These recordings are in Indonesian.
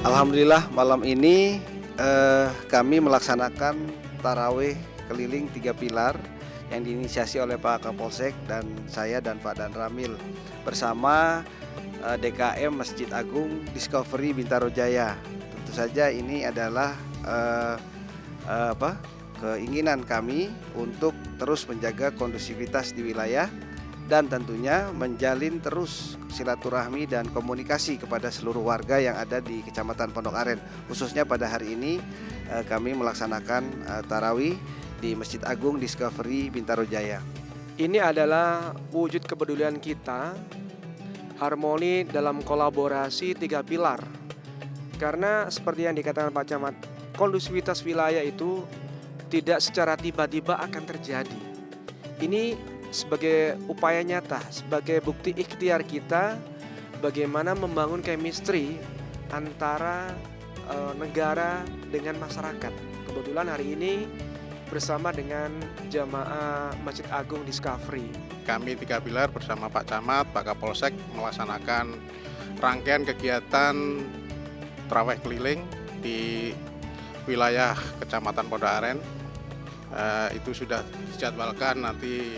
Alhamdulillah malam ini kami melaksanakan tarawih keliling 3 pilar yang diinisiasi oleh Pak Kapolsek dan saya dan Pak Dan Ramil bersama DKM Masjid Agung Discovery Bintaro Jaya. Tentu saja ini adalah keinginan kami untuk terus menjaga kondusivitas di wilayah dan tentunya menjalin terus silaturahmi dan komunikasi kepada seluruh warga yang ada di Kecamatan Pondok Aren. Khususnya pada hari ini kami melaksanakan tarawih di Masjid Agung Discovery Bintaro Jaya. Ini adalah wujud kepedulian kita, harmoni dalam kolaborasi 3 pilar. Karena seperti yang dikatakan Pak Camat, kondusivitas wilayah itu tidak secara tiba-tiba akan terjadi. Ini sebagai upaya nyata, sebagai bukti ikhtiar kita bagaimana membangun chemistry antara negara dengan masyarakat. Kebetulan hari ini bersama dengan jamaah Masjid Agung Discovery. Kami 3 pilar bersama Pak Camat, Pak Kapolsek melaksanakan rangkaian kegiatan tarawih keliling di wilayah Kecamatan Pondok Aren. Itu sudah dijadwalkan nanti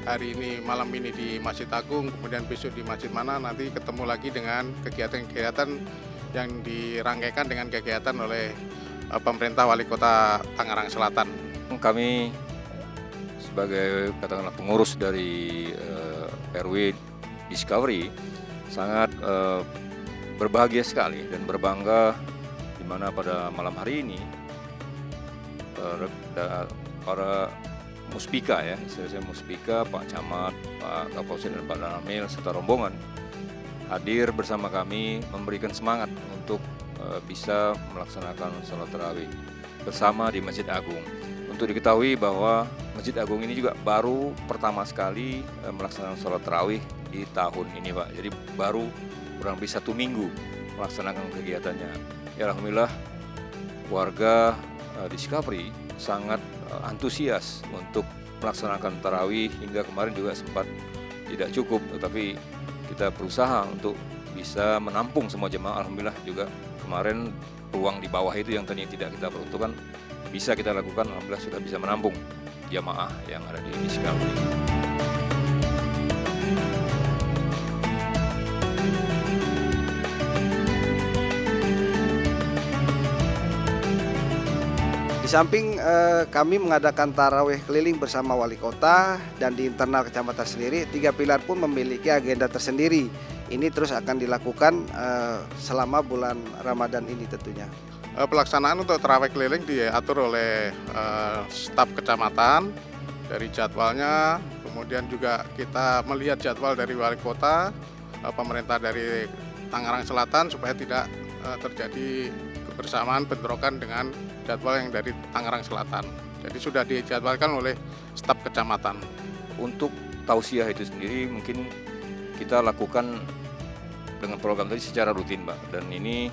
hari ini malam ini di Masjid Agung, kemudian besok di masjid mana, nanti ketemu lagi dengan kegiatan-kegiatan yang dirangkaikan dengan kegiatan oleh pemerintah Wali Kota Tangerang Selatan. Kami sebagai katakanlah pengurus dari RW Discovery sangat berbahagia sekali dan berbangga di mana pada malam hari ini para Muspika ya, saya Muspika, Pak Camat, Pak Kapolsek dan Pak Ramil serta rombongan hadir bersama kami memberikan semangat untuk bisa melaksanakan sholat tarawih bersama di Masjid Agung. Untuk diketahui bahwa Masjid Agung ini juga baru pertama sekali melaksanakan sholat tarawih di tahun ini Pak. Jadi baru kurang lebih 1 minggu melaksanakan kegiatannya. Ya Alhamdulillah warga Discovery sangat antusias untuk melaksanakan tarawih, hingga kemarin juga sempat tidak cukup, tetapi kita berusaha untuk bisa menampung semua jemaah. Alhamdulillah juga kemarin ruang di bawah itu yang tadinya tidak kita peruntukkan bisa kita lakukan. Alhamdulillah sudah bisa menampung jemaah yang ada di Discovery. Di samping kami mengadakan tarawih keliling bersama wali kota dan di internal kecamatan sendiri, 3 pilar pun memiliki agenda tersendiri. Ini terus akan dilakukan selama bulan Ramadan ini tentunya. Pelaksanaan untuk tarawih keliling diatur oleh staf kecamatan dari jadwalnya, kemudian juga kita melihat jadwal dari wali kota, pemerintah dari Tangerang Selatan supaya tidak terjadi kebersamaan bentrokan dengan jadwal yang dari Tangerang Selatan. Jadi sudah dijadwalkan oleh staf kecamatan. Untuk tausiah itu sendiri mungkin kita lakukan dengan program tadi secara rutin Pak. Dan ini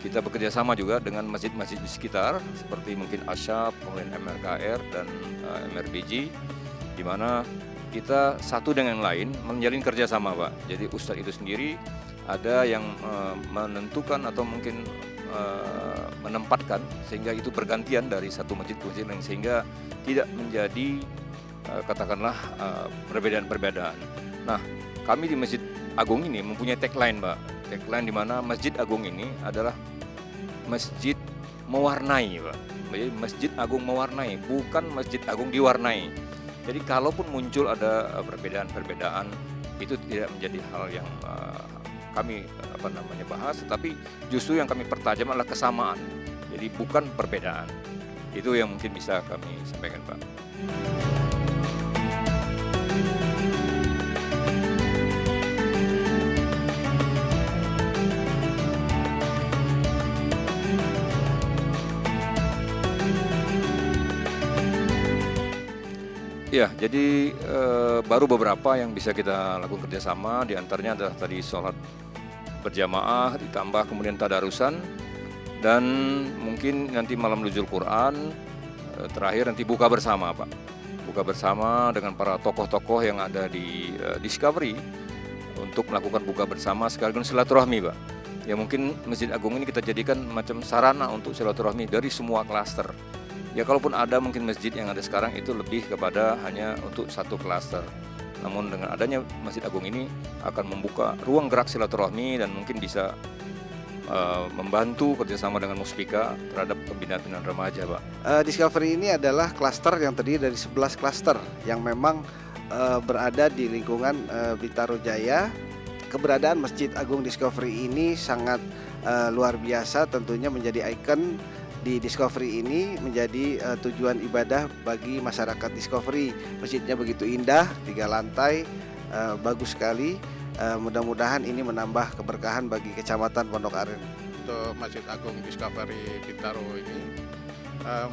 kita bekerja sama juga dengan masjid-masjid di sekitar seperti mungkin Asyap, kemudian MRKR dan MRBG, di mana kita satu dengan lain menjalin kerjasama Pak. Jadi Ustadz itu sendiri ada yang menentukan atau mungkin menempatkan sehingga itu bergantian dari satu masjid ke masjid lain, sehingga tidak menjadi katakanlah perbedaan-perbedaan. Nah, kami di Masjid Agung ini mempunyai tagline Pak. Tagline di mana Masjid Agung ini adalah masjid mewarnai Pak. Jadi Masjid Agung mewarnai, bukan Masjid Agung diwarnai. Jadi kalaupun muncul ada perbedaan-perbedaan, itu tidak menjadi hal yang kami bahas, tetapi justru yang kami pertajam adalah kesamaan. Jadi bukan perbedaan. Itu yang mungkin bisa kami sampaikan Pak. Ya, jadi baru beberapa yang bisa kita lakukan kerjasama, diantaranya adalah tadi sholat berjamaah, ditambah kemudian tadarusan, dan mungkin nanti malam nuzul Quran, terakhir nanti buka bersama Pak. Buka bersama dengan para tokoh-tokoh yang ada di Discovery untuk melakukan buka bersama sekaligus silaturahmi Pak. Ya mungkin Masjid Agung ini kita jadikan macam sarana untuk silaturahmi dari semua klaster. Ya kalaupun ada mungkin masjid yang ada sekarang itu lebih kepada hanya untuk satu klaster. Namun dengan adanya Masjid Agung ini akan membuka ruang gerak silaturahmi dan mungkin bisa membantu kerjasama dengan Muspika terhadap pembinaan remaja, Pak. Discovery ini adalah klaster yang terdiri dari 11 klaster yang memang berada di lingkungan Bintaro Jaya. Keberadaan Masjid Agung Discovery ini sangat luar biasa, tentunya menjadi ikon di Discovery ini, menjadi tujuan ibadah bagi masyarakat Discovery. Masjidnya begitu indah, 3 lantai, bagus sekali. Mudah-mudahan ini menambah keberkahan bagi Kecamatan Pondok Aren. Untuk Masjid Agung Discovery Bintaro ini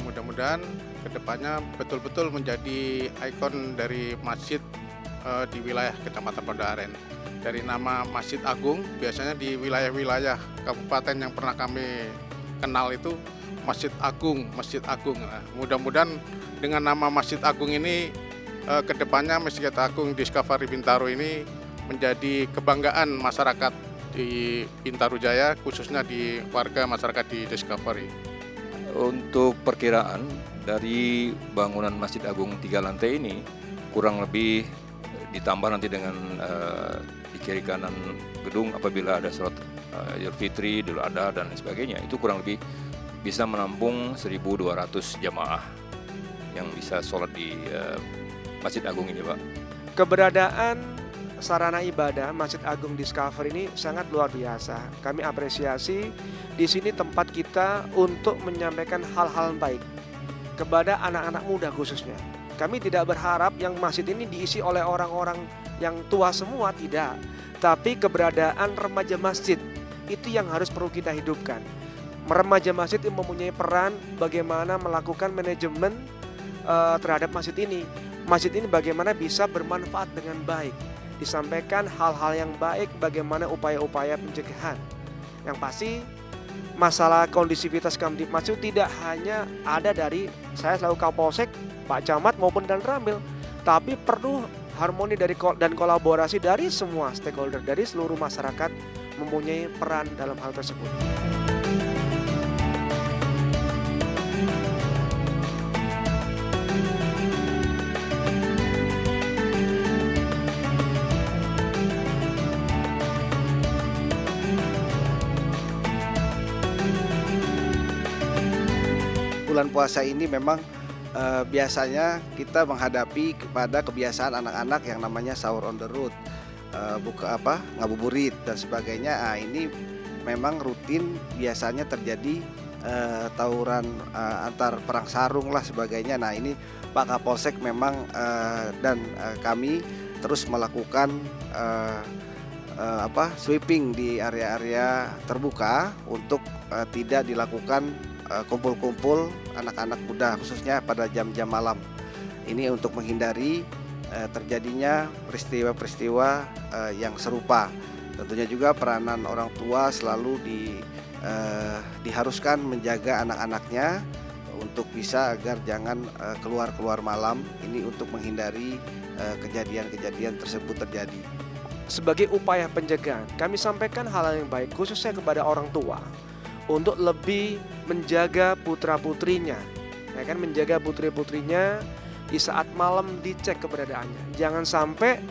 mudah-mudahan kedepannya betul-betul menjadi ikon dari masjid di wilayah Kecamatan Pondok Aren. Dari nama Masjid Agung, biasanya di wilayah-wilayah kabupaten yang pernah kami kenal itu Masjid Agung, Masjid Agung. Nah, mudah-mudahan dengan nama Masjid Agung ini kedepannya Masjid Agung Discovery Bintaro ini menjadi kebanggaan masyarakat di Bintaro Jaya, khususnya di warga masyarakat di Discovery. Untuk perkiraan dari bangunan Masjid Agung 3 lantai ini kurang lebih ditambah nanti dengan di kiri kanan gedung apabila ada sholat Idul Fitri, Idul Adha dan sebagainya, itu kurang lebih bisa menampung 1.200 jamaah yang bisa sholat di Masjid Agung ini, Pak. Keberadaan sarana ibadah Masjid Agung Discovery ini sangat luar biasa. Kami apresiasi di sini tempat kita untuk menyampaikan hal-hal baik kepada anak-anak muda khususnya. Kami tidak berharap yang masjid ini diisi oleh orang-orang yang tua semua, tidak. Tapi keberadaan remaja masjid itu yang harus perlu kita hidupkan. Remaja masjid itu mempunyai peran bagaimana melakukan manajemen terhadap masjid ini. Masjid ini bagaimana bisa bermanfaat dengan baik. Disampaikan hal-hal yang baik, bagaimana upaya-upaya pencegahan. Yang pasti masalah kondusivitas Kamtibmas itu tidak hanya ada dari saya selaku Kapolsek, Pak Camat maupun dan Ramil, tapi perlu harmoni dan kolaborasi dari semua stakeholder, dari seluruh masyarakat mempunyai peran dalam hal tersebut. Bulan puasa ini memang biasanya kita menghadapi kepada kebiasaan anak-anak yang namanya sahur on the road, ngabuburit dan sebagainya. Nah, ini memang rutin biasanya terjadi tawuran antar perang sarung lah sebagainya. Nah, ini Pak Kapolsek memang dan kami terus melakukan sweeping di area-area terbuka untuk tidak dilakukan kumpul-kumpul anak-anak muda khususnya pada jam-jam malam. Ini untuk menghindari terjadinya peristiwa-peristiwa yang serupa. Tentunya juga peranan orang tua selalu diharuskan menjaga anak-anaknya untuk bisa agar jangan keluar-keluar malam. Ini untuk menghindari kejadian-kejadian tersebut terjadi. Sebagai upaya pencegahan, kami sampaikan hal yang baik khususnya kepada orang tua untuk lebih menjaga putra-putrinya, ya kan, menjaga putri-putrinya di saat malam, dicek keberadaannya. Jangan sampai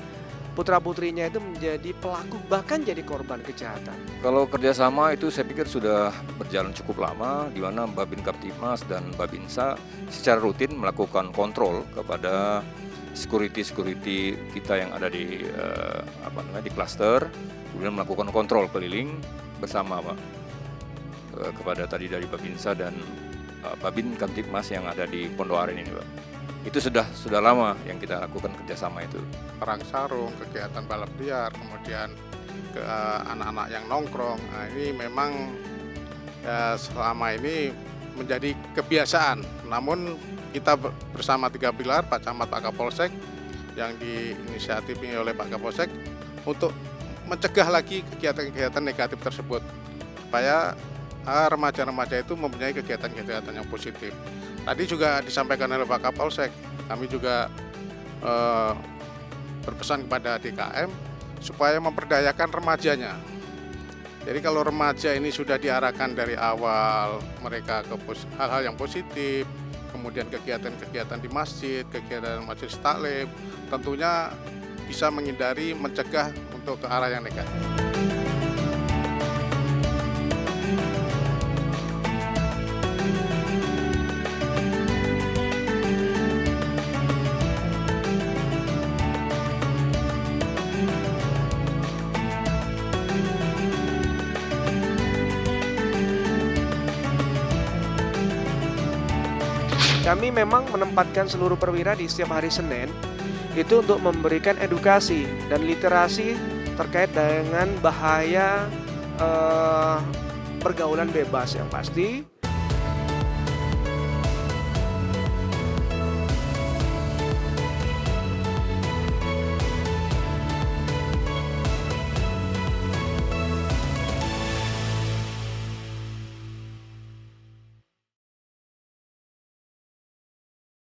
putra-putrinya itu menjadi pelaku bahkan jadi korban kejahatan. Kalau kerjasama itu saya pikir sudah berjalan cukup lama, di mana Babin Kamtibmas dan Babinsa secara rutin melakukan kontrol kepada security kita yang ada di di klaster, kemudian melakukan kontrol keliling bersama, Pak, kepada tadi dari Babinsa dan Babin Kamtibmas yang ada di Pondok Aren ini, Pak. Itu sudah lama yang kita lakukan kerjasama itu. Perang sarung, kegiatan balap liar, kemudian ke anak-anak yang nongkrong. Nah, ini memang selama ini menjadi kebiasaan. Namun kita bersama 3 pilar, Pak Camat, Pak Kapolsek, yang diinisiatifi oleh Pak Kapolsek untuk mencegah lagi kegiatan-kegiatan negatif tersebut, supaya remaja-remaja itu mempunyai kegiatan-kegiatan yang positif. Tadi juga disampaikan oleh Pak Kapolsek, kami juga berpesan kepada DKM supaya memperdayakan remajanya. Jadi kalau remaja ini sudah diarahkan dari awal mereka ke hal-hal yang positif, kemudian kegiatan-kegiatan di masjid, kegiatan majelis taklim, tentunya bisa menghindari, mencegah untuk ke arah yang negatif. Kami memang menempatkan seluruh perwira di setiap hari Senin itu untuk memberikan edukasi dan literasi terkait dengan bahaya pergaulan bebas yang pasti.